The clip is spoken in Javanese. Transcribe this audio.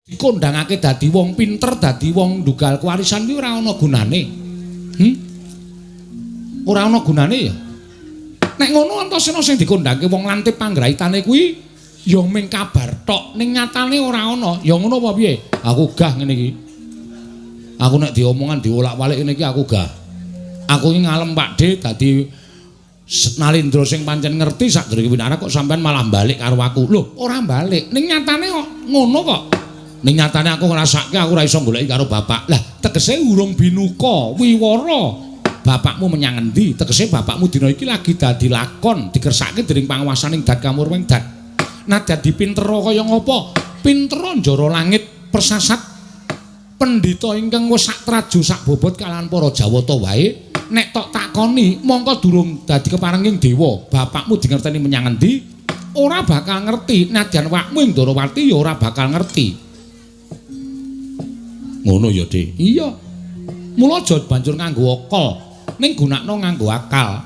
dikondhangake dadi wong pinter, dadi wong ndugal kewarisan kuwi ora ana gunane. Ora ana gunane ya. Nek ngono Antaséna sing dikondhangke wong lantip panggraitane kuwi ya mung kabar tok, ning nyatane ora ana. Ya ngono apa piye? Aku gah ngene iki. Aku nek diomongan diolak-walik ngene iki aku gah. Aku iki ngalem Pakde dadi Nalindra sing pancen ngerti sadurunge winara kok sampean malah balik karo aku. Lho, ora balik. Ning nyatane kok ngono kok. Ning nyatane aku ngrasake aku ora iso goleki karo bapak. Lah, tegese urung binuka, wiwara. Bapakmu menyang endi? Tegese bapakmu dina iki lagi dadi lakon, dikersake dening panguwasaning Dat Kamurweng Dat. Nah, dadi pinter kaya ngapa? Pinter njara langit persasat pendhita ingkang wis sak traju sak bobot kalahan para Jawata wae. Nek tok takoni mongko durung dadi keparenging dewa, bapakmu dingerteni menyang endi? Ora bakal ngerti, nadyan wakmu ing Ndarawati ya ora bakal ngerti. Ngono ya, Dik. Iya. Mula aja banjur nganggo akal, ning gunakno nganggo akal.